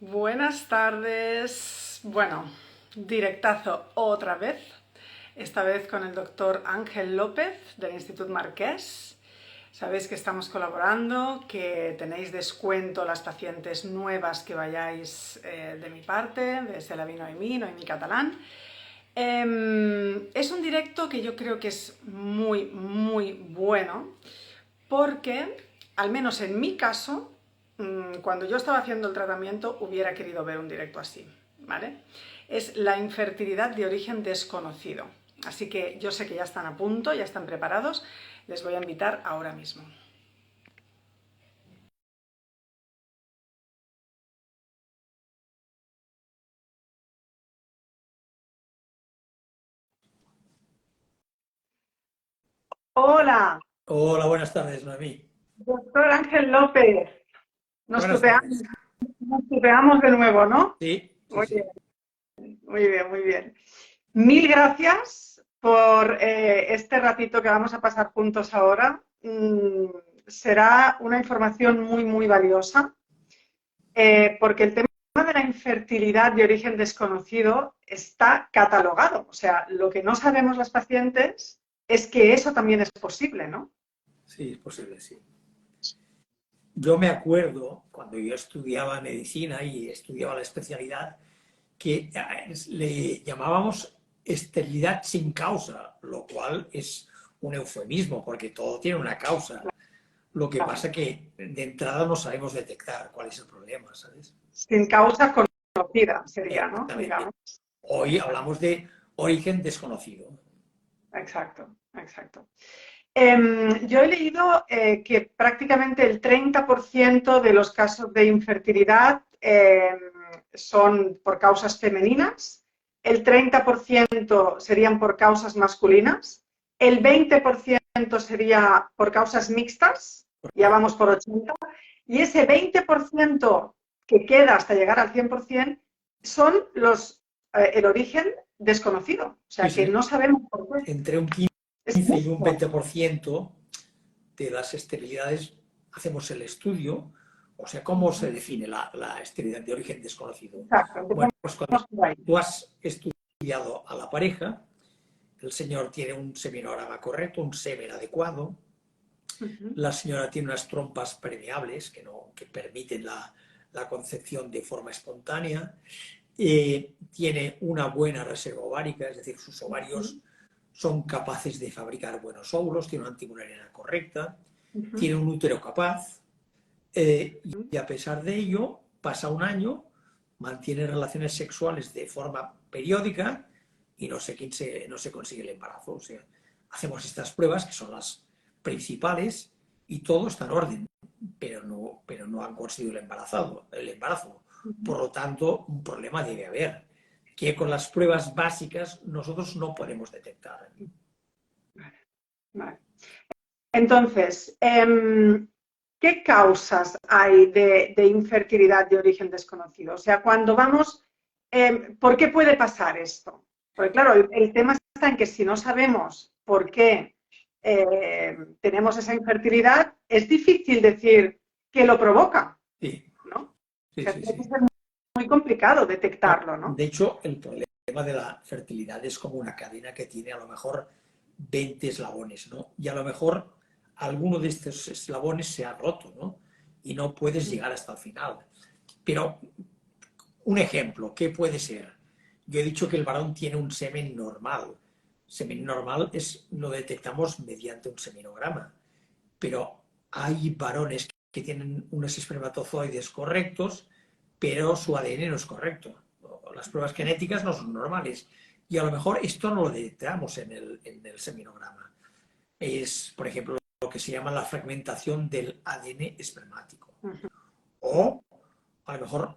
Buenas tardes. Bueno, directazo otra vez. Esta vez con el doctor Ángel López del Institut Marquès. Sabéis que estamos colaborando, que tenéis descuento las pacientes nuevas que vayáis de mi parte, desde la Noemí Catalán. Es un directo que yo creo que es muy bueno porque, al menos en mi caso, cuando yo estaba haciendo el tratamiento hubiera querido ver un directo así, ¿vale? Es la infertilidad de origen desconocido. Así que yo sé que ya están a punto, ya están preparados. Les voy a invitar ahora mismo. Hola, Hola, buenas tardes, Noemí. doctor Ángel López. Nos Buenas tuteamos, tardes. nos tuteamos de nuevo, ¿no? Sí, sí, Muy bien, sí. muy bien, muy bien. Mil gracias por este ratito que vamos a pasar juntos ahora. Será una información muy valiosa porque el tema de la infertilidad de origen desconocido está catalogado. O sea, lo que no sabemos las pacientes es que eso también es posible, ¿no? Sí, es posible, sí. Yo me acuerdo cuando yo estudiaba medicina y estudiaba la especialidad que le llamábamos esterilidad sin causa, lo cual es un eufemismo porque todo tiene una causa. Lo que Claro. pasa que de entrada no sabemos detectar cuál es el problema, ¿sabes? Sin causa conocida sería, ¿no? Exactamente. Digamos. Hoy hablamos de origen desconocido. Exacto, exacto. Yo he leído que prácticamente el 30% de los casos de infertilidad son por causas femeninas, el 30% serían por causas masculinas, el 20% sería por causas mixtas, ya vamos Correcto. por 80, y ese 20% que queda hasta llegar al 100% son el origen desconocido, o Sí, sea que sí. no sabemos por qué. Entre un Es 15 y un mucho. 20% de las esterilidades hacemos el estudio, o sea, ¿cómo se define la esterilidad de origen desconocido? Exacto, Bueno, empezamos pues cuando por ahí. tú has estudiado a la pareja, el señor tiene un seminograma correcto, un semen adecuado, Ujú. la señora tiene unas trompas permeables que permiten la concepción de forma espontánea, tiene una buena reserva ovárica, es decir, sus ovarios son capaces de fabricar buenos óvulos, tiene una antimurariana correcta, Ujú. tiene un útero capaz, y a pesar de ello, pasa un año, mantiene relaciones sexuales de forma periódica y no se consigue el embarazo. O sea, hacemos estas pruebas, que son las principales, y todo está en orden, pero no han conseguido el embarazo. Por lo tanto, un problema debe haber, que con las pruebas básicas nosotros no podemos detectar. Vale. Entonces, ¿qué causas hay de infertilidad de origen desconocido? O sea, cuando vamos, ¿por qué puede pasar esto? Porque claro, el tema está en que si no sabemos por qué tenemos esa infertilidad, es difícil decir qué lo provoca, Sí, ¿no? O sí, sea, sí, tiene que sí. ser muy complicado detectarlo, ¿no? De hecho, el problema de la fertilidad es como una cadena que tiene a lo mejor 20 eslabones, ¿no? Y a lo mejor alguno de estos eslabones se ha roto, ¿no? Y no puedes llegar hasta el final. Pero un ejemplo, ¿qué puede ser? Yo he dicho que el varón tiene un semen normal. Semen normal lo detectamos mediante un seminograma. Pero hay varones que tienen unos espermatozoides correctos, pero su ADN no es correcto. Las pruebas genéticas no son normales. Y a lo mejor esto no lo detectamos en el seminograma. Es, por ejemplo, lo que se llama la fragmentación del ADN espermático. Ujú. O a lo mejor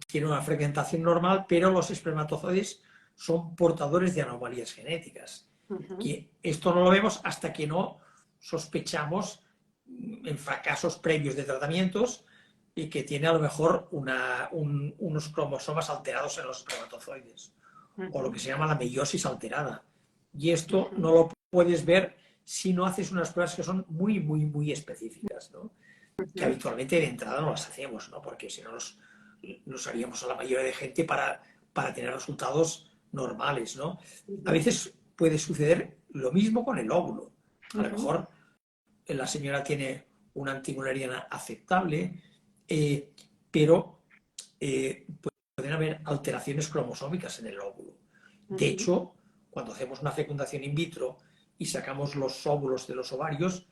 tiene una fragmentación normal, pero los espermatozoides son portadores de anomalías genéticas. Ujú. Que esto no lo vemos hasta que no sospechamos en fracasos previos de tratamientos y que tiene a lo mejor unos cromosomas alterados en los espermatozoides, o lo Ujú. que se llama la meiosis alterada. Y esto Ujú. no lo puedes ver si no haces unas pruebas que son muy específicas, ¿no? Que Ujú. habitualmente de entrada no las hacemos, ¿no? Porque si no nos haríamos a la mayoría de gente para tener resultados normales, ¿no? A veces puede suceder lo mismo con el óvulo. A lo mejor la señora tiene una antimuleriana aceptable, pero pueden haber alteraciones cromosómicas en el óvulo. De hecho, cuando hacemos una fecundación in vitro y sacamos los óvulos de los ovarios,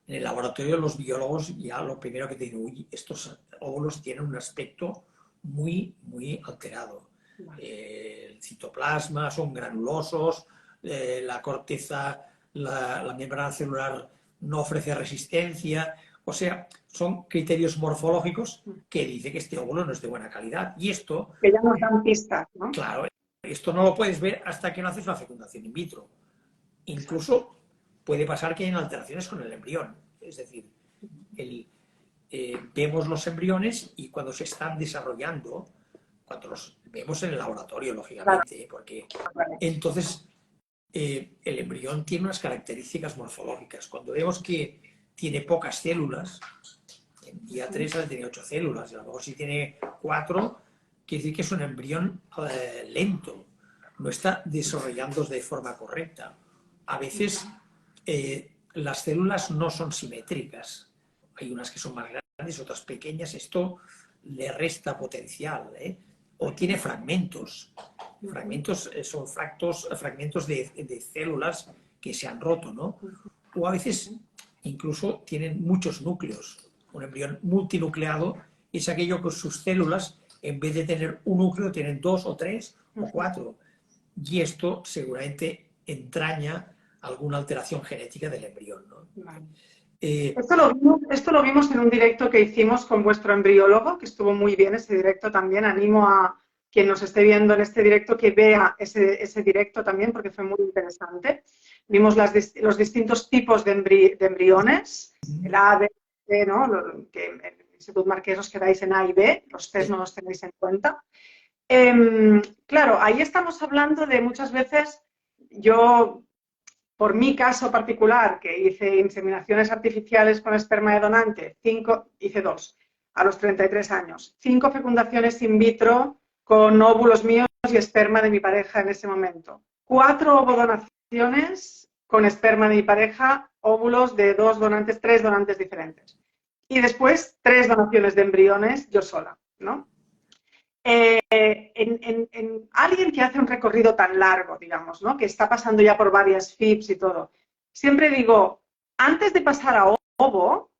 en el laboratorio los biólogos ya lo primero que te dicen, uy, estos óvulos tienen un aspecto muy, muy alterado. El citoplasma son granulosos, la corteza, la membrana celular no ofrece resistencia, o sea, son criterios morfológicos que dice que este óvulo no es de buena calidad. Y esto... Que ya nos dan pistas, ¿no? Claro, esto no lo puedes ver hasta que no haces una fecundación in vitro. Incluso puede pasar que hayan alteraciones con el embrión. Es decir, vemos los embriones y cuando se están desarrollando, cuando los vemos en el laboratorio, lógicamente, porque entonces el embrión tiene unas características morfológicas. Cuando vemos que tiene pocas células, en día 3 tiene 8 células, y a lo mejor si tiene 4, quiere decir que es un embrión lento, no está desarrollándose de forma correcta. A veces las células no son simétricas, hay unas que son más grandes, otras pequeñas, esto le resta potencial, o tiene fragmentos. Fragmentos son fragmentos de células que se han roto, ¿no? O a veces incluso tienen muchos núcleos. Un embrión multinucleado es aquello que sus células, en vez de tener un núcleo, tienen 2 o 3 o 4. Y esto seguramente entraña alguna alteración genética del embrión, ¿no? Vale. Esto lo vimos en un directo que hicimos con vuestro embriólogo, que estuvo muy bien ese directo también. Animo a quien nos esté viendo en este directo que vea ese directo también, porque fue muy interesante. Vimos los distintos tipos de embriones, el A, B, C, ¿no? Que en el Instituto Marqués os quedáis en A y B, los C no los tenéis en cuenta. Claro, ahí estamos hablando de muchas veces, yo, por mi caso particular, que hice inseminaciones artificiales con esperma de donante, hice 2 a los 33 años, 5 fecundaciones in vitro con óvulos míos y esperma de mi pareja en ese momento, 4 ovodonaciones con esperma de mi pareja, óvulos de 2 donantes, 3 donantes diferentes. Y después 3 donaciones de embriones yo sola, ¿no? En alguien que hace un recorrido tan largo, digamos, ¿no? Que está pasando ya por varias FIPS y todo, siempre digo, antes de pasar a ovo,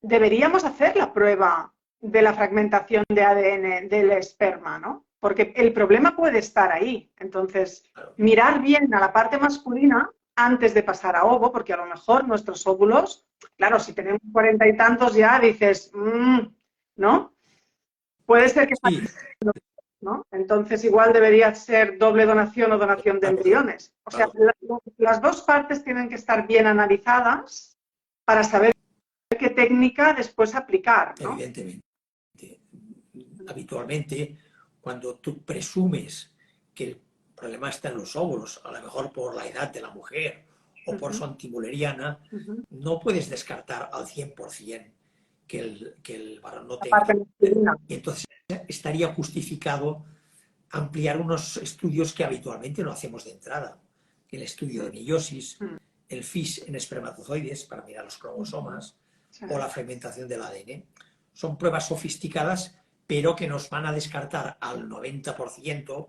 deberíamos hacer la prueba de la fragmentación de ADN del esperma, ¿no? Porque el problema puede estar ahí. Entonces, mirar bien a la parte masculina antes de pasar a ovo, porque a lo mejor nuestros óvulos, claro, si tenemos 40 y tantos ya dices, ¿no? Puede ser que sí. ¿no? Entonces igual debería ser doble donación o donación de embriones. O sea, las dos partes tienen que estar bien analizadas para saber qué técnica después aplicar, ¿no? Evidentemente. Habitualmente, cuando tú presumes que el problema está en los óvulos, a lo mejor por la edad de la mujer o por su antimuleriana, no puedes descartar al 100% que el varón no tenga. Y entonces estaría justificado ampliar unos estudios que habitualmente no hacemos de entrada. El estudio de meiosis, el FISH en espermatozoides para mirar los cromosomas o la fragmentación del ADN. Son pruebas sofisticadas, pero que nos van a descartar al 90%,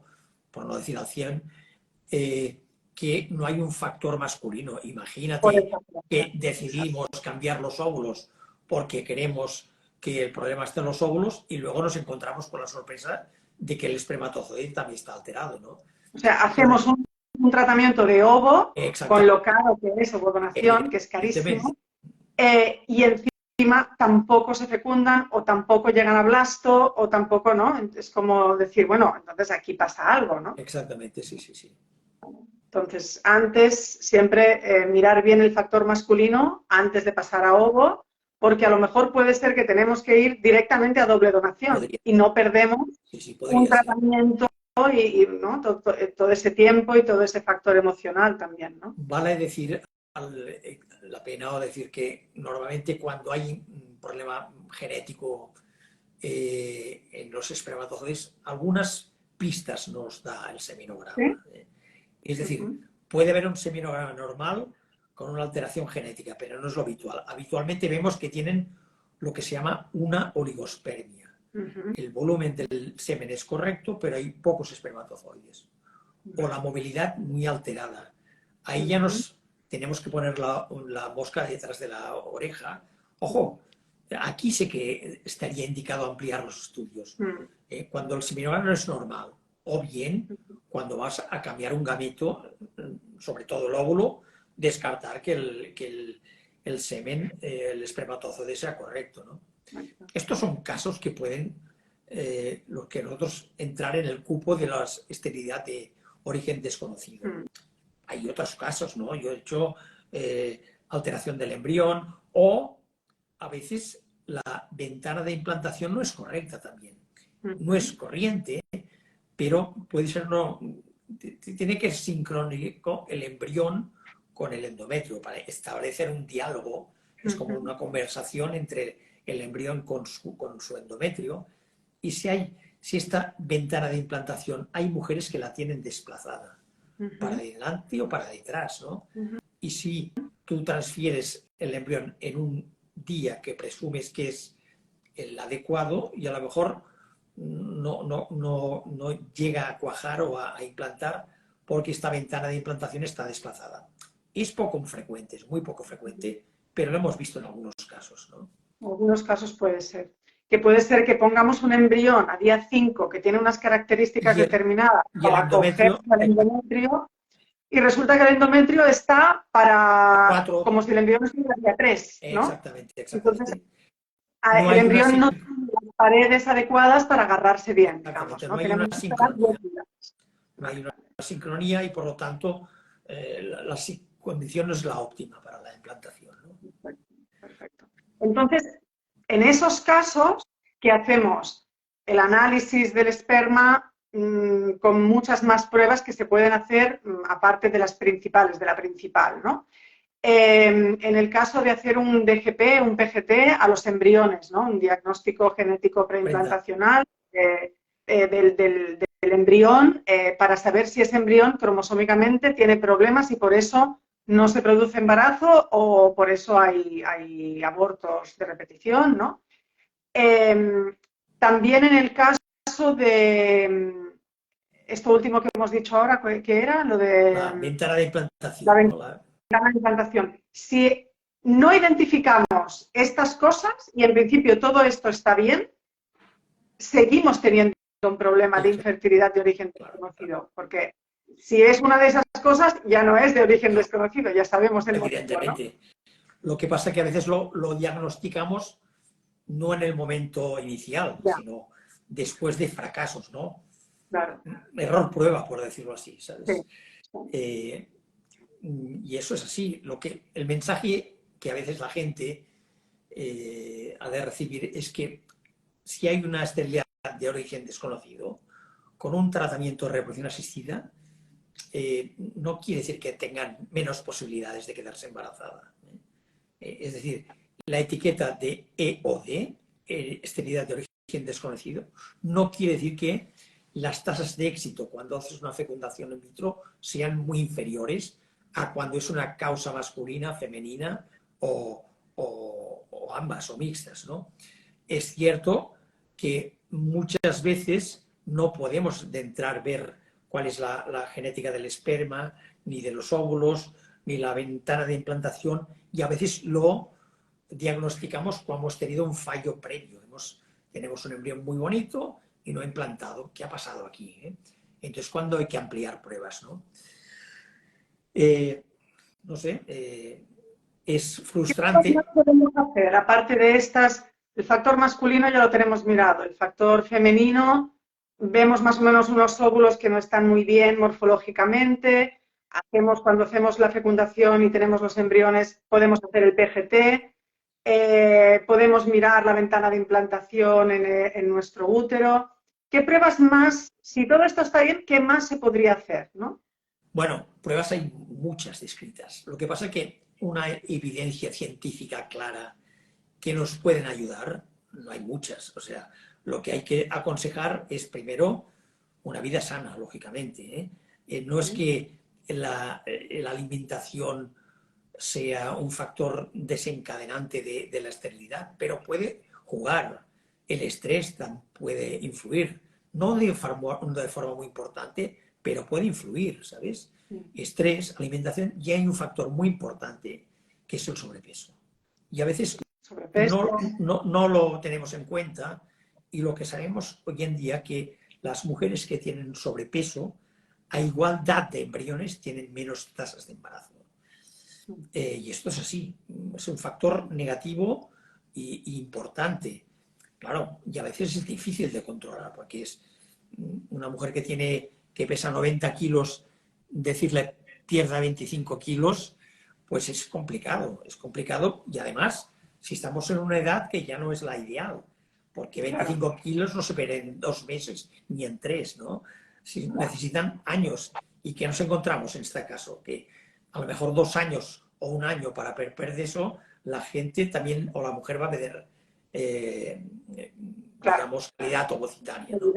por no decir al 100%, que no hay un factor masculino. Imagínate que decidimos cambiar los óvulos porque queremos que el problema esté en los óvulos y luego nos encontramos con la sorpresa de que el espermatozoide también está alterado, ¿no? O sea, hacemos un tratamiento de ovo con lo caro que es ovodonación, que es carísimo, y encima tampoco se fecundan o tampoco llegan a blasto o tampoco, ¿no? Es como decir, bueno, entonces aquí pasa algo, ¿no? Exactamente, sí, sí, sí. Entonces, antes siempre mirar bien el factor masculino antes de pasar a ovo, porque a lo mejor puede ser que tenemos que ir directamente a doble donación y no perdemos un tratamiento y ¿no? todo ese tiempo y todo ese factor emocional también, ¿no? Vale decir la pena o decir que normalmente cuando hay un problema genético en los espermatozoides, algunas pistas nos da el seminograma. ¿Sí? Es decir, puede haber un seminograma normal con una alteración genética, pero no es lo habitual. Habitualmente vemos que tienen lo que se llama una oligospermia. El volumen del semen es correcto, pero hay pocos espermatozoides. O la movilidad muy alterada. Ahí ya nos tenemos que poner la mosca detrás de la oreja. Ojo, aquí sí que estaría indicado ampliar los estudios. Cuando el seminograma no es normal, o bien cuando vas a cambiar un gamito, sobre todo el óvulo, descartar que el semen, el espermatozoide sea correcto, ¿no? Estos son casos que pueden, los que nosotros entrar en el cupo de la esterilidad de origen desconocido. Hay otros casos, ¿no? Yo he hecho alteración del embrión o a veces la ventana de implantación no es correcta también. No es corriente, pero puede ser, no, tiene que ser sincrónico el embrión con el endometrio para establecer un diálogo. Es como una conversación entre el embrión con su endometrio. Y si esta ventana de implantación hay mujeres que la tienen desplazada, para adelante o para detrás, ¿no? Y si tú transfieres el embrión en un día que presumes que es el adecuado y a lo mejor no llega a cuajar o a implantar porque esta ventana de implantación está desplazada. Es poco frecuente, es muy poco frecuente, pero lo hemos visto en algunos casos, ¿no? En algunos casos puede ser. Que puede ser que pongamos un embrión a día 5 que tiene unas características determinadas para acoger al endometrio y resulta que el endometrio está para, como si el embrión estuviera a día 3, ¿no? Exactamente. Entonces, el embrión no tiene las paredes adecuadas para agarrarse bien, digamos, ¿no? No hay una sincronía. No hay una sincronía y, por lo tanto, la condición no es la óptima para la implantación, ¿no? Perfecto. Entonces, en esos casos, ¿qué hacemos? El análisis del esperma con muchas más pruebas que se pueden hacer aparte de las principales, de la principal, ¿no? En el caso de hacer un DGP, un PGT a los embriones, ¿no? Un diagnóstico genético preimplantacional del embrión para saber si ese embrión cromosómicamente tiene problemas y por eso no se produce embarazo o por eso hay abortos de repetición, ¿no? También en el caso de esto último que hemos dicho ahora, ¿qué era? Lo de la ventana de implantación. La ventana de implantación. Si no identificamos estas cosas y en principio todo esto está bien, seguimos teniendo un problema de infertilidad de origen desconocido, porque si es una de esas cosas, ya no es de origen desconocido, ya sabemos el motivo, evidentemente. ¿No? Lo que pasa es que a veces lo diagnosticamos no en el momento inicial, sino después de fracasos, ¿no? Claro. Error prueba, por decirlo así, ¿sabes? Sí. Y eso es así. El mensaje que a veces la gente ha de recibir es que si hay una esterilidad de origen desconocido, con un tratamiento de reproducción asistida, no quiere decir que tengan menos posibilidades de quedarse embarazada. Es decir, la etiqueta de EOD, esterilidad de origen desconocido, no quiere decir que las tasas de éxito cuando haces una fecundación in vitro sean muy inferiores a cuando es una causa masculina, femenina o ambas o mixtas, ¿no? Es cierto que muchas veces no podemos de entrar ver cuál es la genética del esperma, ni de los óvulos, ni la ventana de implantación, y a veces lo diagnosticamos cuando hemos tenido un fallo previo. Tenemos un embrión muy bonito y no implantado. ¿Qué ha pasado aquí? Entonces, ¿cuándo hay que ampliar pruebas? ¿No? No sé, es frustrante. ¿Qué podemos hacer? Aparte de estas, el factor masculino ya lo tenemos mirado, el factor femenino, vemos más o menos unos óvulos que no están muy bien morfológicamente, cuando hacemos la fecundación y tenemos los embriones, podemos hacer el PGT, podemos mirar la ventana de implantación en nuestro útero. ¿Qué pruebas más, si todo esto está bien, qué más se podría hacer, ¿no? Bueno, pruebas hay muchas descritas. Lo que pasa es que una evidencia científica clara que nos pueden ayudar, no hay muchas. O sea, Lo que hay que aconsejar es primero una vida sana, lógicamente, ¿eh? No es que la alimentación sea un factor desencadenante de la esterilidad, pero puede jugar. El estrés puede influir, no de forma muy importante, pero puede influir, ¿sabes? Estrés, alimentación, y hay un factor muy importante que es el sobrepeso. Y a veces no lo tenemos en cuenta, y lo que sabemos hoy en día que las mujeres que tienen sobrepeso, a igualdad de embriones, tienen menos tasas de embarazo. Y esto es así, es un factor negativo y importante. Claro, y a veces es difícil de controlar, porque es una mujer que pesa 90 kilos, decirle pierda 25 kilos, pues es complicado y además, si estamos en una edad que ya no es la ideal, porque 25 kilos no se ven en 2 meses ni en 3, ¿no? Si necesitan años. ¿Y qué nos encontramos en este caso? Que a lo mejor 2 años o 1 año para perder eso, la gente también, o la mujer va a perder, digamos, calidad ovocitaria, ¿no?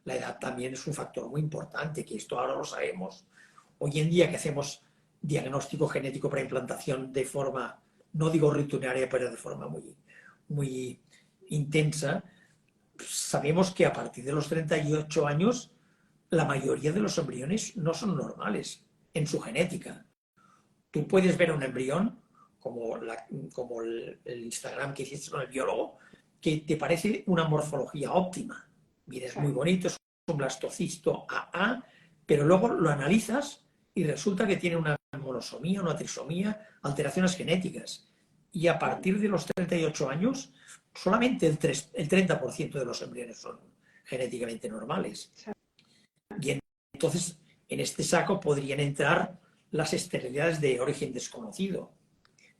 La edad también es un factor muy importante, que esto ahora lo sabemos. Hoy en día que hacemos diagnóstico genético para implantación de forma, no digo rutinaria, pero de forma muy intensa, sabemos que a partir de los 38 años la mayoría de los embriones no son normales en su genética. Tú puedes ver un embrión, como el Instagram que hiciste con el biólogo, que te parece una morfología óptima. Mira, es muy bonito, es un blastocisto AA, pero luego lo analizas y resulta que tiene una monosomía, una trisomía, alteraciones genéticas. Y a partir de los 38 años, solamente el 30% de los embriones son genéticamente normales. Y entonces, en este saco podrían entrar las esterilidades de origen desconocido.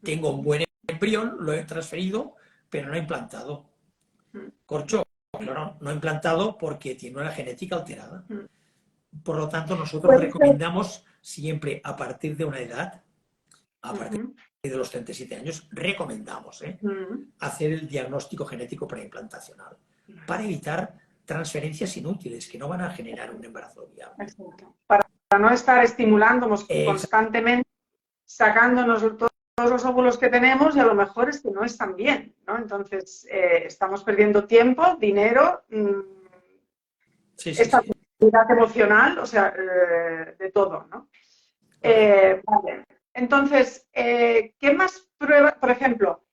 Tengo un buen embrión, lo he transferido, pero no he implantado. Corcho, claro, no he implantado porque tiene una genética alterada. Por lo tanto, nosotros recomendamos siempre a partir de una edad, a partir de los 37 años, recomendamos hacer el diagnóstico genético preimplantacional para evitar transferencias inútiles que no van a generar un embarazo viable. Para no estar estimulándonos constantemente, sacándonos todos los óvulos que tenemos y a lo mejor es que no están bien, ¿no? Entonces, estamos perdiendo tiempo, dinero, estabilidad emocional, o sea, de todo, ¿no? Vale. Entonces, ¿qué más pruebas, por ejemplo,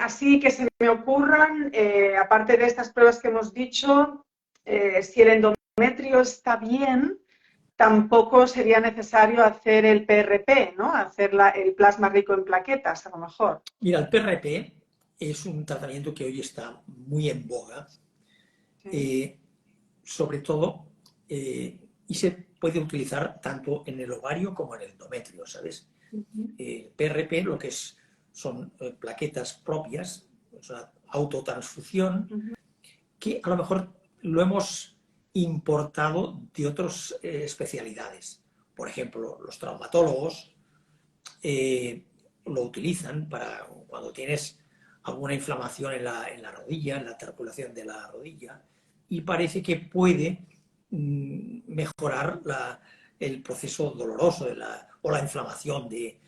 así que se me ocurran, aparte de estas pruebas que hemos dicho, si el endometrio está bien, tampoco sería necesario hacer el PRP, ¿no? Hacer el plasma rico en plaquetas, a lo mejor. Mira, el PRP es un tratamiento que hoy está muy en boga, sobre todo, y se puede utilizar tanto en el ovario como en el endometrio, ¿sabes? PRP lo que son plaquetas propias, es una autotransfusión, que a lo mejor lo hemos importado de otras especialidades. Por ejemplo, los traumatólogos lo utilizan para cuando tienes alguna inflamación en la rodilla, en la articulación de la rodilla, y parece que puede mejorar el proceso doloroso o la inflamación de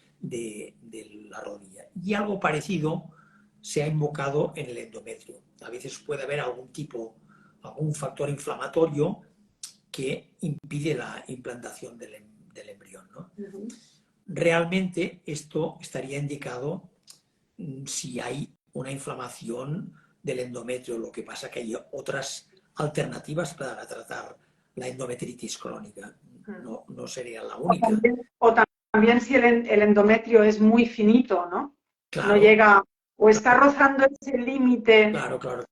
la rodilla. Y algo parecido se ha invocado en el endometrio. A veces puede haber algún factor inflamatorio que impide la implantación del embrión, ¿no? Realmente esto estaría indicado si hay una inflamación del endometrio. Lo que pasa que hay otras alternativas para tratar la endometritis crónica. No sería la única. O también si el endometrio es muy finito, ¿no? Claro. No llega, o está rozando ese límite. Claro.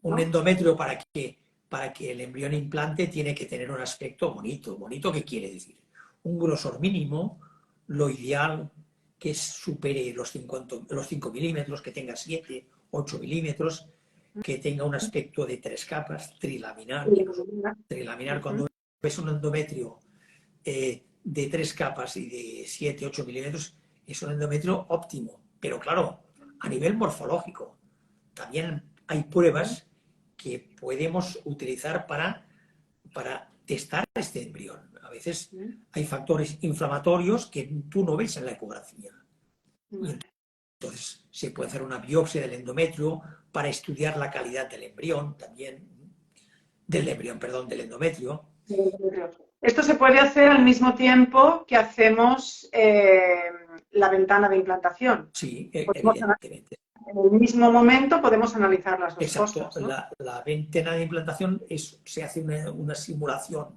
Un endometrio para que el embrión implante tiene que tener un aspecto bonito. ¿Bonito qué quiere decir? Un grosor mínimo, lo ideal que supere los 5 milímetros, que tenga 7, 8 milímetros, que tenga un aspecto de 3 capas, trilaminar. Trilaminar, cuando ves un endometrio de 3 capas y de 7, 8 milímetros, es un endometrio óptimo. Pero claro, a nivel morfológico, también hay pruebas que podemos utilizar para testar este embrión. A veces hay factores inflamatorios que tú no ves en la ecografía. Y entonces se puede hacer una biopsia del endometrio para estudiar la calidad del embrión también, del endometrio. Esto se puede hacer al mismo tiempo que hacemos la ventana de implantación. Sí, evidentemente. En el mismo momento podemos analizar las dos Exacto. cosas, ¿no? La ventana de implantación se hace una simulación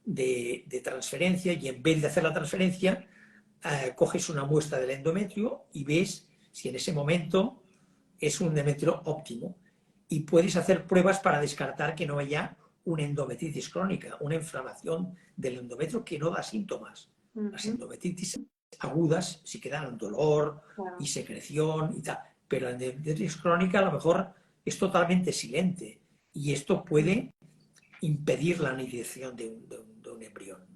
de transferencia y en vez de hacer la transferencia, coges una muestra del endometrio y ves si en ese momento es un endometrio óptimo. Y puedes hacer pruebas para descartar que no haya una endometritis crónica, una inflamación del endometrio que no da síntomas. Las endometritis agudas sí que dan dolor y secreción y tal, pero la endometritis crónica a lo mejor es totalmente silente y esto puede impedir la anidación de un embrión.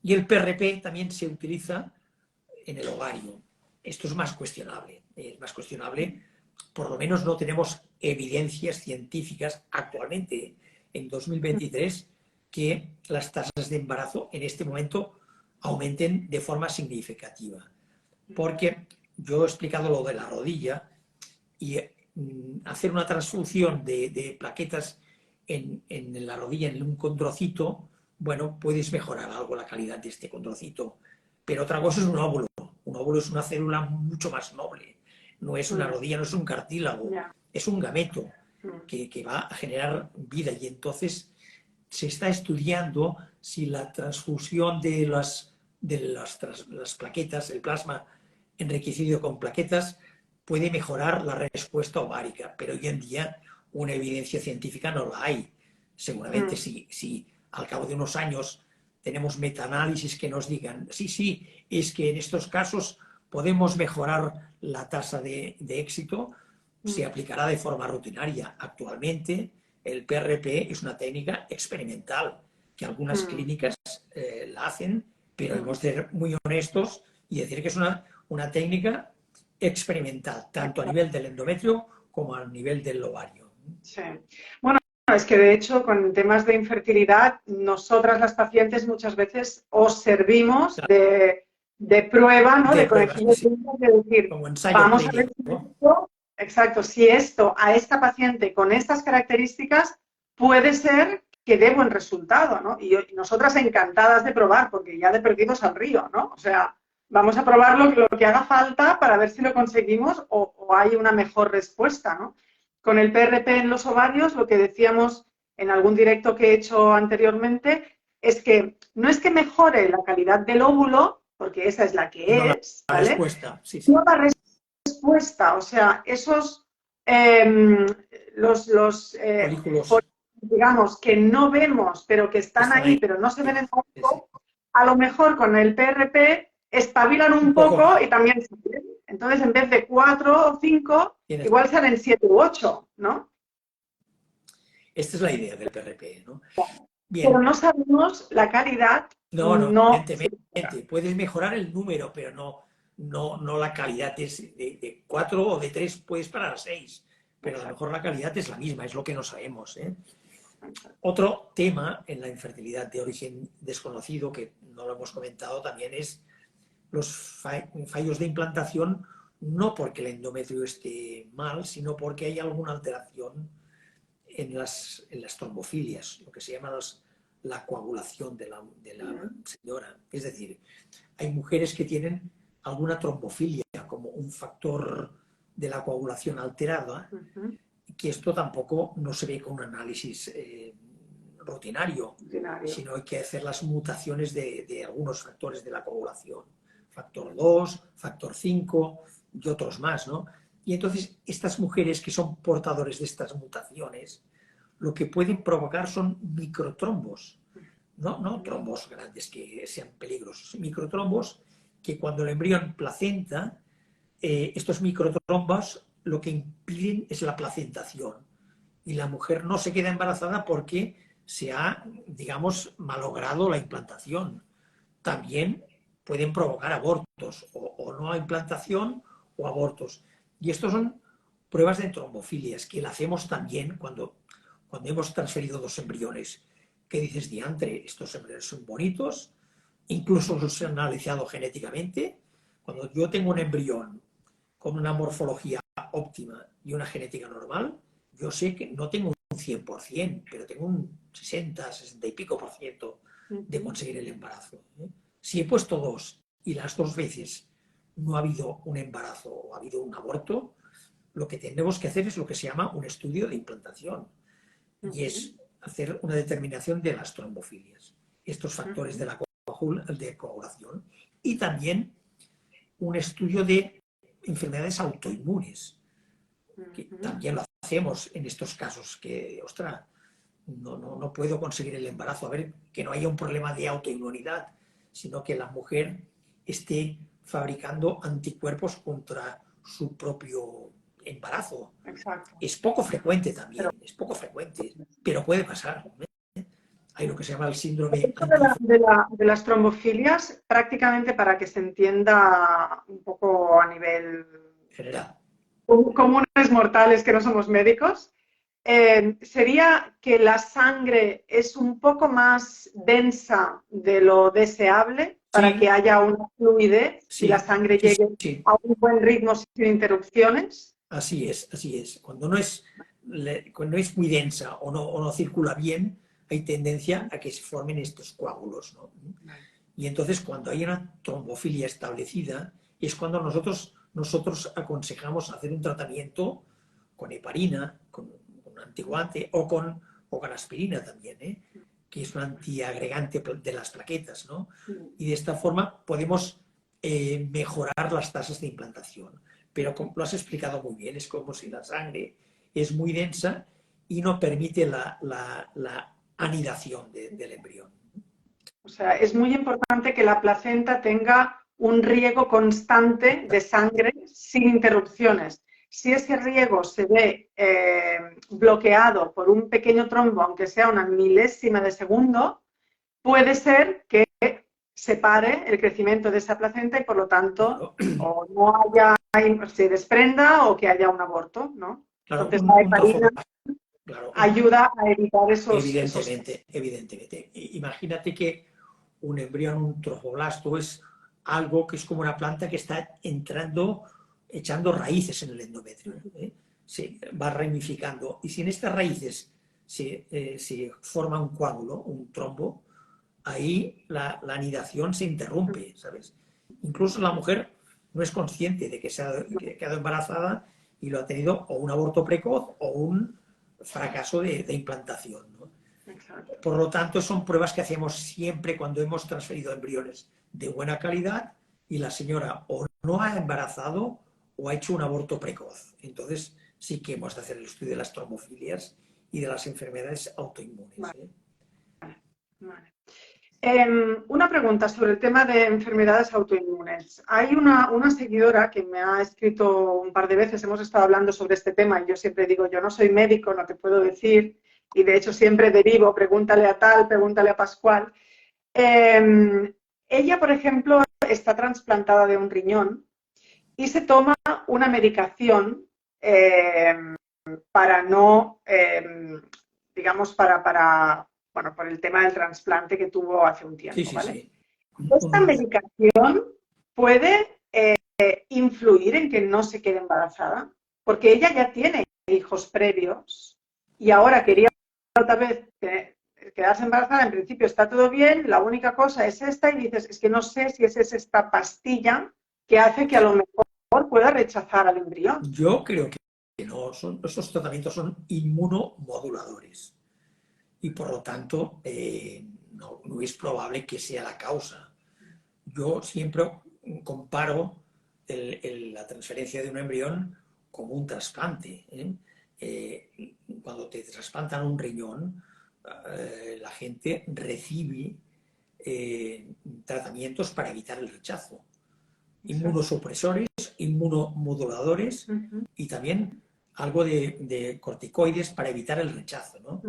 Y el PRP también se utiliza en el ovario. Esto es más cuestionable. Por lo menos no tenemos evidencias científicas actualmente, en 2023, que las tasas de embarazo en este momento aumenten de forma significativa. Porque yo he explicado lo de la rodilla y hacer una transfusión de plaquetas en la rodilla, en un condrocito, bueno, puedes mejorar algo la calidad de este condrocito. Pero otra cosa es un óvulo. Un óvulo es una célula mucho más noble. No es una rodilla, no es un cartílago, es un gameto que va a generar vida. Y entonces se está estudiando si la transfusión de las plaquetas, el plasma enriquecido con plaquetas, puede mejorar la respuesta ovárica. Pero hoy en día una evidencia científica no la hay. Seguramente si al cabo de unos años tenemos metaanálisis que nos digan, sí, es que en estos casos podemos mejorar la tasa de éxito, se aplicará de forma rutinaria. Actualmente el PRP es una técnica experimental, que algunas clínicas la hacen, pero hemos de ser muy honestos y decir que es una técnica experimental, tanto a nivel del endometrio como a nivel del ovario. Sí. Bueno, es que de hecho con temas de infertilidad, nosotras las pacientes muchas veces os servimos de prueba, ¿no? De conejillo de Indias, de decir, como ensayo vamos clínico, a ver si ¿no? esto, exacto, si esto a esta paciente con estas características puede ser que dé buen resultado, ¿no? Y nosotras encantadas de probar, porque ya de perdidos al río, ¿no? O sea, vamos a probar lo que haga falta para ver si lo conseguimos o hay una mejor respuesta, ¿no? Con el PRP en los ovarios, lo que decíamos en algún directo que he hecho anteriormente, es que no es que mejore la calidad del óvulo, porque esa es la que No es, la ¿vale? respuesta, sí. No la respuesta, o sea, esos Folículos, digamos, que no vemos, pero que están ahí, pero no se ven en el ojo, a lo mejor con el PRP espabilan un poco y también salen. Entonces, en vez de 4 o 5, igual salen 7 u 8, ¿no? Esta es la idea del PRP, ¿no? Bien. Pero no sabemos la calidad. No, evidentemente. Puedes mejorar el número, pero no la calidad. Es de 4 o de 3 puedes parar a 6, pero a lo mejor la calidad es la misma, es lo que no sabemos, ¿eh? Otro tema en la infertilidad de origen desconocido, que no lo hemos comentado también, es los fallos de implantación, no porque el endometrio esté mal, sino porque hay alguna alteración en las trombofilias, lo que se llama la coagulación de la señora. Es decir, hay mujeres que tienen alguna trombofilia, como un factor de la coagulación alterada, que esto tampoco no se ve con un análisis rutinario, sino hay que hacer las mutaciones de algunos factores de la coagulación. Factor 2, factor 5 y otros más, ¿no? Y entonces estas mujeres que son portadores de estas mutaciones, lo que pueden provocar son microtrombos, no trombos grandes que sean peligrosos, microtrombos que cuando el embrión placenta, estos microtrombos lo que impiden es la placentación y la mujer no se queda embarazada porque se ha, digamos, malogrado la implantación. También pueden provocar abortos, o no implantación o abortos. Y estos son pruebas de trombofilias, que la hacemos también cuando hemos transferido dos embriones, que dices, diantre, estos embriones son bonitos, incluso los he analizado genéticamente. Cuando yo tengo un embrión con una morfología óptima y una genética normal, yo sé que no tengo un 100%, pero tengo un 60, 60 y pico por ciento de conseguir el embarazo. Si he puesto dos y las dos veces no ha habido un embarazo o ha habido un aborto, lo que tenemos que hacer es lo que se llama un estudio de implantación y es hacer una determinación de las trombofilias, estos factores de la coagulación, y también un estudio de enfermedades autoinmunes, que también lo hacemos en estos casos, que, ostras, no puedo conseguir el embarazo, a ver, que no haya un problema de autoinmunidad, sino que la mujer esté fabricando anticuerpos contra su propio embarazo. Exacto. Es poco frecuente también, es poco frecuente, pero puede pasar. Hay lo que se llama el síndrome de las trombofilias, prácticamente para que se entienda un poco a nivel general. comunes mortales que no somos médicos, sería que la sangre es un poco más densa de lo deseable para que haya una fluidez y la sangre llegue a un buen ritmo sin interrupciones. Así es, así es. Cuando no es muy densa o no circula bien, hay tendencia a que se formen estos coágulos, ¿no? Y entonces cuando hay una trombofilia establecida es cuando nosotros aconsejamos hacer un tratamiento con heparina, con un antiguante o con aspirina también, que es un antiagregante de las plaquetas, ¿no? Y de esta forma podemos mejorar las tasas de implantación. Pero como lo has explicado muy bien, es como si la sangre es muy densa y no permite la anidación del embrión. O sea, es muy importante que la placenta tenga un riego constante de sangre sin interrupciones. Si ese riego se ve bloqueado por un pequeño trombo, aunque sea una milésima de segundo, puede ser que se pare el crecimiento de esa placenta y por lo tanto o no haya, se desprenda o que haya un aborto, ¿no? Claro, entonces la heparina ayuda a evitar esos... Evidentemente. Imagínate que un embrión, un tromboblasto, es algo que es como una planta que está echando raíces en el endometrio. Se va ramificando. Y si en estas raíces se forma un coágulo, un trombo, ahí la anidación se interrumpe, ¿sabes? Incluso la mujer no es consciente de que se ha quedado embarazada y lo ha tenido o un aborto precoz o un fracaso de implantación, ¿no? Por lo tanto, son pruebas que hacemos siempre cuando hemos transferido embriones de buena calidad y la señora o no ha embarazado o ha hecho un aborto precoz. Entonces, sí que hemos de hacer el estudio de las trombofilias y de las enfermedades autoinmunes. Vale. Una pregunta sobre el tema de enfermedades autoinmunes. Hay una seguidora que me ha escrito un par de veces, hemos estado hablando sobre este tema y yo siempre digo, yo no soy médico, no te puedo decir, y de hecho siempre derivo, pregúntale a tal, pregúntale a Pascual. Ella, por ejemplo, está trasplantada de un riñón y se toma una medicación para no, digamos, bueno, por el tema del trasplante que tuvo hace un tiempo, ¿vale? Sí. ¿Esta medicación puede influir en que no se quede embarazada? Porque ella ya tiene hijos previos y ahora quería otra vez quedarse embarazada. En principio está todo bien, la única cosa es esta y dices, es que no sé si es esta pastilla que hace que a lo mejor pueda rechazar al embrión. Yo creo que no, estos tratamientos son inmunomoduladores y por lo tanto no es probable que sea la causa. Yo siempre comparo la transferencia de un embrión como un trasplante. Cuando te trasplantan un riñón, la gente recibe tratamientos para evitar el rechazo. Inmunosupresores, inmunomoduladores y también algo de corticoides para evitar el rechazo, ¿no?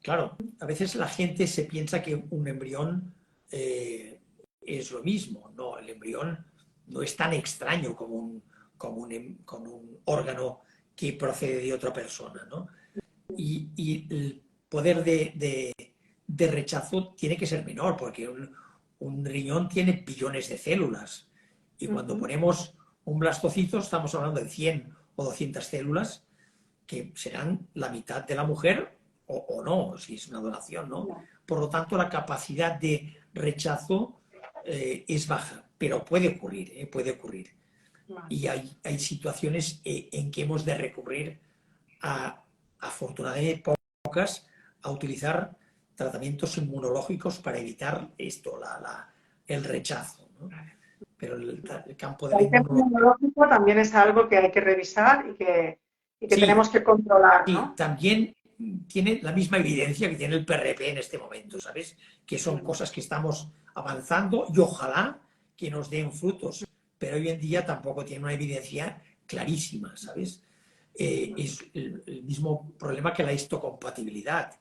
Claro, a veces la gente se piensa que un embrión es lo mismo. No, el embrión no es tan extraño como un órgano que procede de otra persona, ¿no? Y el poder de rechazo tiene que ser menor, porque un riñón tiene billones de células. Y cuando ponemos un blastocito, estamos hablando de 100 o 200 células, que serán la mitad de la mujer o no, si es una donación, ¿no? Por lo tanto, la capacidad de rechazo es baja, pero puede ocurrir, puede ocurrir. Y hay situaciones en que hemos de recurrir afortunadamente pocas, a utilizar tratamientos inmunológicos para evitar esto, el rechazo, ¿no? Pero el campo de la El tema inmunológico también es algo que hay que revisar y que tenemos que controlar, ¿no? Sí, también tiene la misma evidencia que tiene el PRP en este momento, ¿sabes? Que son cosas que estamos avanzando y ojalá que nos den frutos, pero hoy en día tampoco tiene una evidencia clarísima, ¿sabes? Es el mismo problema que la histocompatibilidad.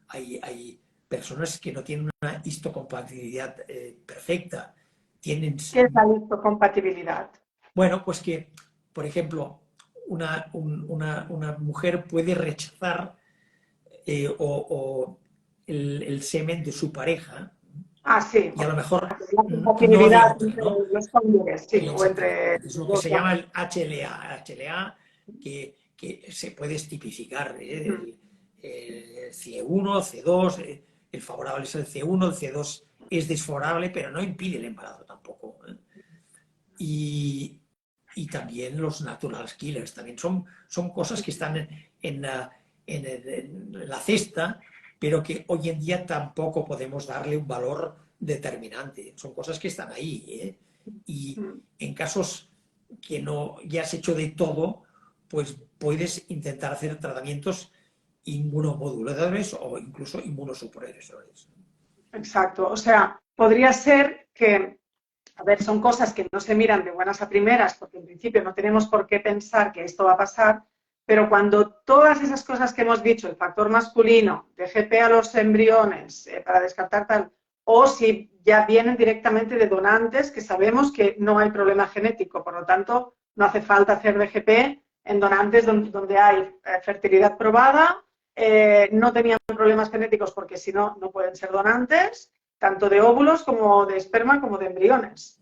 Hay personas que no tienen una histocompatibilidad perfecta. Tienen... ¿Qué es la histocompatibilidad? Bueno, pues que, por ejemplo, una mujer puede rechazar o el semen de su pareja Sí. y a lo mejor La no de compatibilidad otra, entre ¿no? los cónyuges, sí, o Exactamente. entre Es lo que los se dos. llama el HLA. HLA que se puede tipificar. El C1, C2, el favorable es el C1, el C2 es desfavorable, pero no impide el embarazo tampoco. Y también los natural killers, también son cosas que están en la cesta, pero que hoy en día tampoco podemos darle un valor determinante. Son cosas que están ahí, ¿eh? Y en casos que no ya has hecho de todo, pues puedes intentar hacer tratamientos inmunomoduladores o incluso inmunosupresores. Exacto. O sea, podría ser que, a ver, son cosas que no se miran de buenas a primeras, porque en principio no tenemos por qué pensar que esto va a pasar, pero cuando todas esas cosas que hemos dicho, el factor masculino, DGP a los embriones, para descartar tal, o si ya vienen directamente de donantes, que sabemos que no hay problema genético, por lo tanto, no hace falta hacer DGP en donantes donde hay fertilidad probada, no tenían problemas genéticos porque si no, no pueden ser donantes, tanto de óvulos como de esperma como de embriones.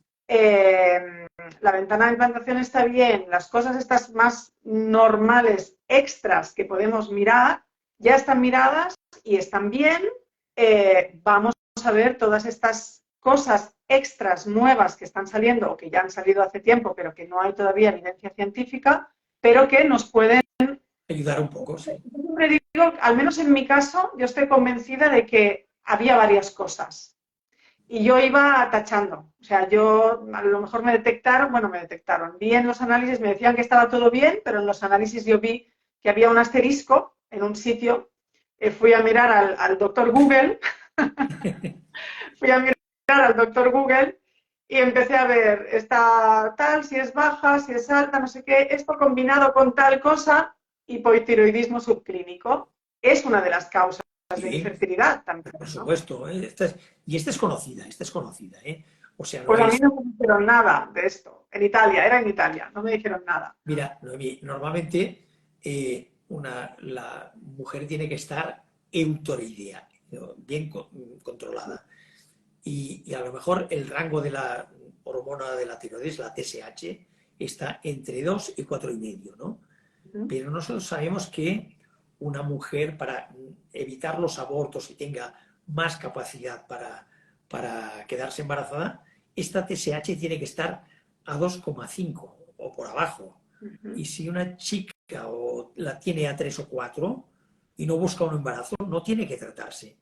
La ventana de implantación está bien, las cosas estas más normales, extras que podemos mirar, ya están miradas y están bien. Vamos a ver todas estas cosas extras nuevas que están saliendo o que ya han salido hace tiempo, pero que no hay todavía evidencia científica, pero que nos pueden ayudar un poco, sí. Yo siempre digo, al menos en mi caso, yo estoy convencida de que había varias cosas. Y yo iba tachando. O sea, yo a lo mejor me detectaron. Vi en los análisis, me decían que estaba todo bien, pero en los análisis yo vi que había un asterisco en un sitio. Fui a mirar al doctor Google. Fui a mirar al doctor Google y empecé a ver, está tal, si es baja, si es alta, no sé qué, esto combinado con tal cosa, hipotiroidismo subclínico, es una de las causas de Sí, infertilidad también, por ¿no? supuesto. Esta es conocida, esta es conocida. O sea, no Pues a mí es... no me dijeron nada de esto. En Italia, era en Italia, no me dijeron nada. Mira, Noemí, normalmente la mujer tiene que estar eutoroidea, ¿no? Bien controlada. Y a lo mejor el rango de la hormona de la tiroides, la TSH, está entre 2 y 4,5, ¿no? Pero nosotros sabemos que una mujer, para evitar los abortos y tenga más capacidad para quedarse embarazada, esta TSH tiene que estar a 2,5 o por abajo. Y si una chica la tiene a 3 o 4 y no busca un embarazo, no tiene que tratarse.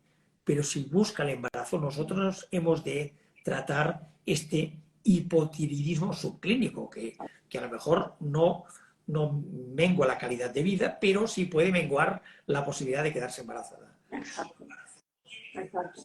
Pero si busca el embarazo, nosotros hemos de tratar este hipotiroidismo subclínico, que a lo mejor no mengua la calidad de vida, pero sí puede menguar la posibilidad de quedarse embarazada. Exacto. Exacto.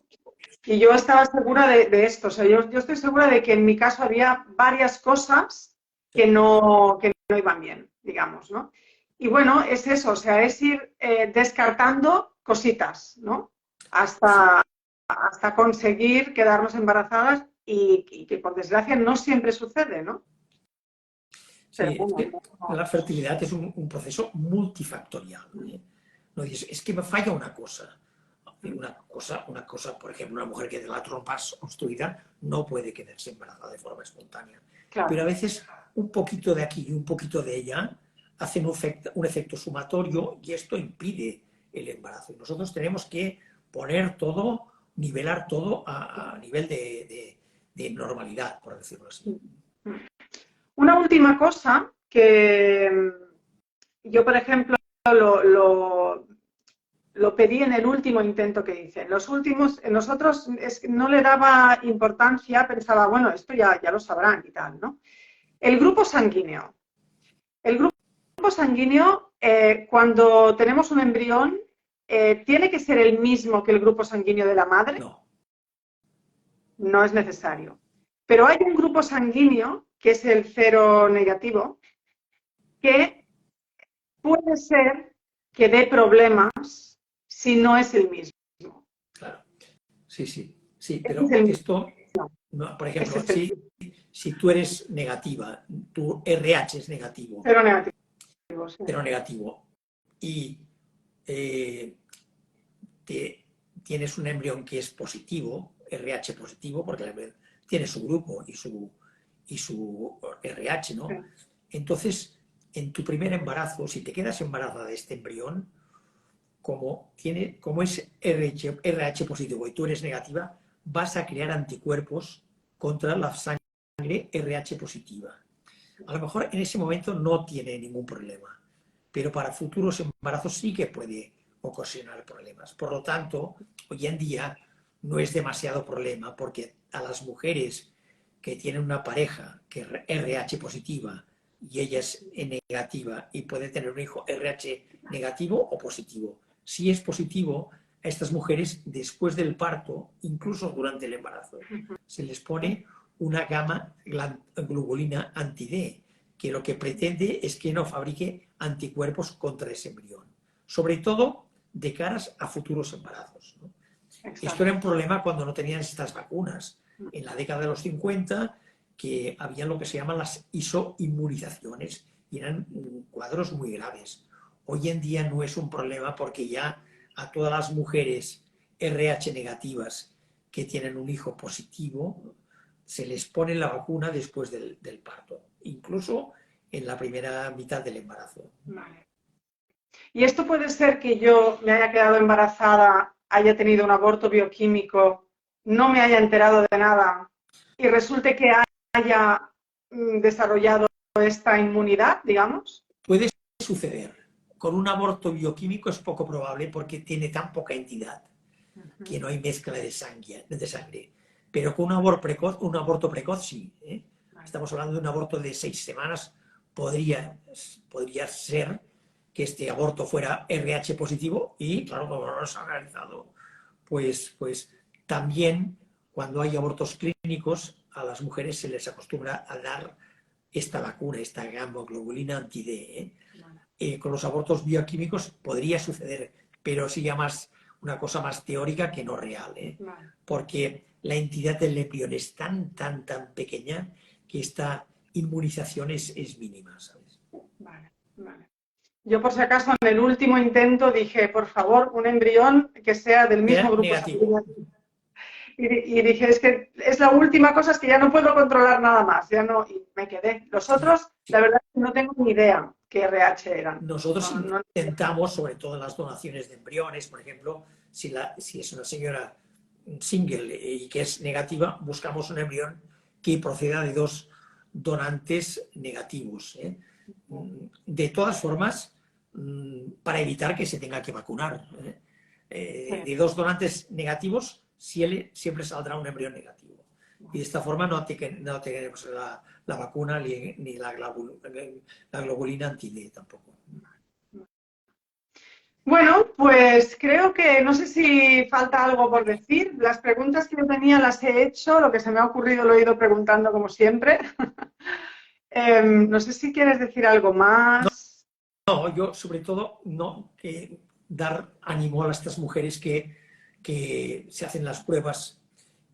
Y yo estaba segura de esto, o sea, yo estoy segura de que en mi caso había varias cosas que no iban bien, digamos, ¿no? Y bueno, es eso, o sea, es ir descartando cositas, ¿no? Hasta conseguir quedarnos embarazadas y que por desgracia no siempre sucede, ¿no? Pero Sí, es bueno, que la fertilidad es un proceso multifactorial. No dices, es que me falla una cosa. Una cosa, por ejemplo, una mujer que de la trompa es obstruida no puede quedarse embarazada de forma espontánea. Pero a claro. veces un poquito de aquí y un poquito de allá hacen un efecto sumatorio y esto impide el embarazo. Y nosotros tenemos que poner todo, nivelar todo a nivel de normalidad, por decirlo así. Una última cosa que yo, por ejemplo, lo, lo, lo pedí en el último intento que hice. En los últimos, nosotros no le daba importancia, pensaba, bueno, esto ya lo sabrán y tal, ¿no? El grupo sanguíneo. El grupo sanguíneo, cuando tenemos un embrión, ¿tiene que ser el mismo que el grupo sanguíneo de la madre? No, No es necesario. Pero hay un grupo sanguíneo, que es el cero negativo, que puede ser que dé problemas si no es el mismo. claro. Sí, sí. Sí, Ese es pero el mismo. esto, no, por Ese ejemplo, es el si tú eres negativa, tu RH es negativo, cero negativo. Sí. pero negativo, y eh, tienes un embrión que es positivo, RH positivo, porque el embrión tiene su grupo y su RH, Sí. ¿no? Entonces, en tu primer embarazo, si te quedas embarazada de este embrión, como es RH positivo y tú eres negativa, vas a crear anticuerpos contra la sangre RH positiva. A lo mejor en ese momento no tiene ningún problema, pero para futuros embarazos sí que puede ocasionar problemas. Por lo tanto, hoy en día no es demasiado problema porque a las mujeres que tienen una pareja que es RH positiva y ella es negativa y puede tener un hijo RH negativo o positivo. Si es positivo, a estas mujeres después del parto, incluso durante el embarazo, se les pone una gamma globulina anti-D, que lo que pretende es que no fabrique anticuerpos contra ese embrión, sobre todo de caras a futuros embarazos, ¿no? Esto era un problema cuando no tenían estas vacunas. En la década de los 50, que había lo que se llaman las isoinmunizaciones y eran cuadros muy graves. Hoy en día no es un problema porque ya a todas las mujeres RH negativas que tienen un hijo positivo se les pone la vacuna después del parto, incluso en la primera mitad del embarazo. Vale. Y esto puede ser que yo me haya quedado embarazada, haya tenido un aborto bioquímico, no me haya enterado de nada y resulte que haya desarrollado esta inmunidad, digamos. Puede suceder. Con un aborto bioquímico es poco probable porque tiene tan poca entidad que no hay mezcla de sangre. Pero con un aborto precoz sí. Estamos hablando de un aborto de 6 semanas. Podría ser que este aborto fuera RH positivo y, claro, como no nos ha analizado, pues también cuando hay abortos clínicos a las mujeres se les acostumbra a dar esta vacuna, esta gamma globulina anti-D. Con los abortos bioquímicos podría suceder, pero sí ya más una cosa más teórica que no real, Vale. porque la entidad del embrión es tan pequeña que esta inmunización es mínima, ¿sabes? Vale, vale. Yo por si acaso en el último intento dije, por favor, un embrión que sea del mismo Era grupo negativo. sanguíneo. Y dije, es que es la última cosa, es que ya no puedo controlar nada más, ya no, y me quedé. Los Sí, otros, sí. la verdad es que no tengo ni idea qué RH eran. Nosotros No, no. intentamos, sobre todo en las donaciones de embriones, por ejemplo, si es una señora single y que es negativa, buscamos un embrión que proceda de 2 donantes negativos. De todas formas, para evitar que se tenga que vacunar. De 2 donantes negativos, siempre saldrá un embrión negativo. Y de esta forma no tenemos la vacuna ni la globulina anti-D tampoco. Bueno, pues creo que no sé si falta algo por decir. Las preguntas que yo tenía las he hecho, lo que se me ha ocurrido lo he ido preguntando como siempre. No sé si quieres decir algo más. No, yo sobre todo no dar ánimo a estas mujeres que se hacen las pruebas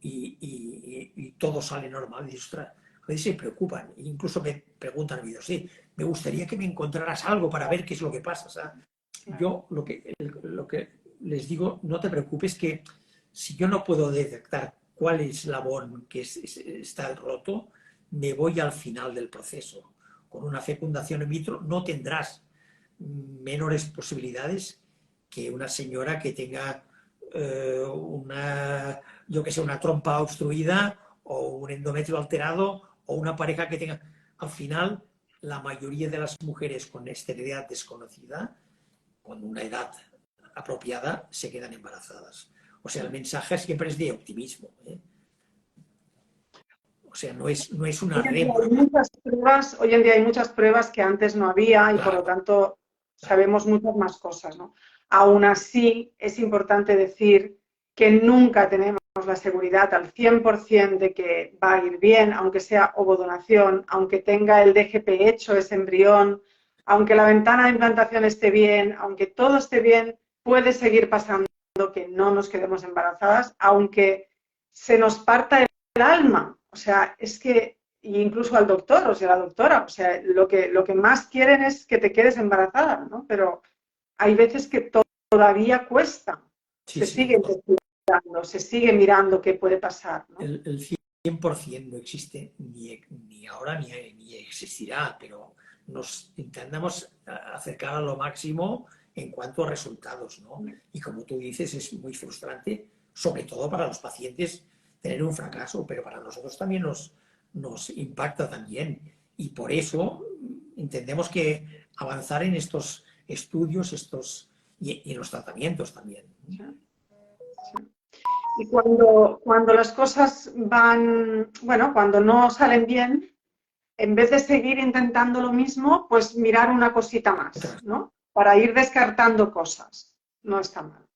y todo sale normal. Y, ostras, a veces se preocupan, e incluso me preguntan, sí, me gustaría que me encontraras algo para ver qué es lo que pasa. O sea, yo lo que les digo, no te preocupes, que si yo no puedo detectar cuál eslabón está roto, me voy al final del proceso. Con una fecundación in vitro no tendrás menores posibilidades que una señora que tenga una trompa obstruida o un endometrio alterado o una pareja que tenga... Al final, la mayoría de las mujeres con esterilidad desconocida, con una edad apropiada, se quedan embarazadas. O sea, el mensaje siempre es de optimismo, ¿eh? O sea, no es una rémora. Hoy en día hay muchas pruebas que antes no había y por lo tanto sabemos muchas más cosas, ¿no? Aún así, es importante decir que nunca tenemos la seguridad al 100% de que va a ir bien, aunque sea ovodonación, aunque tenga el DGP hecho, ese embrión, aunque la ventana de implantación esté bien, aunque todo esté bien, puede seguir pasando que no nos quedemos embarazadas, aunque se nos parta el alma. O sea, es que incluso al doctor, o sea, la doctora, o sea, lo que más quieren es que te quedes embarazada, ¿no? Pero hay veces que todavía cuesta. Sí, Se sí, sigue investigando, se sigue mirando qué puede pasar, ¿no? El 100% no existe ni ahora ni existirá, pero nos intentamos acercar a lo máximo en cuanto a resultados, ¿no? Y como tú dices, es muy frustrante, sobre todo para los pacientes, tener un fracaso, pero para nosotros también nos impacta también. Y por eso entendemos que avanzar en estos estudios y en los tratamientos también. Sí, sí. Y cuando las cosas van, bueno, cuando no salen bien, en vez de seguir intentando lo mismo, pues mirar una cosita más, ¿no? Para ir descartando cosas. No está mal.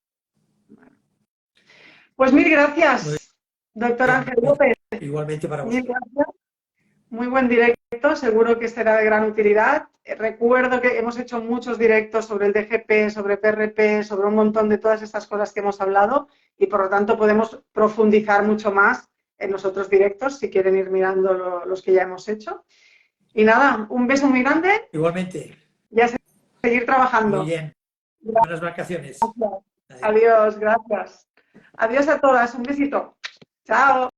Pues mil gracias, doctor Ángel López. Igualmente para Mil vosotros. gracias. Muy buen directo, seguro que será de gran utilidad. Recuerdo que hemos hecho muchos directos sobre el DGP, sobre PRP, sobre un montón de todas estas cosas que hemos hablado y por lo tanto podemos profundizar mucho más en los otros directos si quieren ir mirando los que ya hemos hecho. Y nada, un beso muy grande. Igualmente. Y a seguir trabajando. Muy bien. Buenas vacaciones. Gracias. Adiós, gracias. Adiós a todas, un besito. Chao.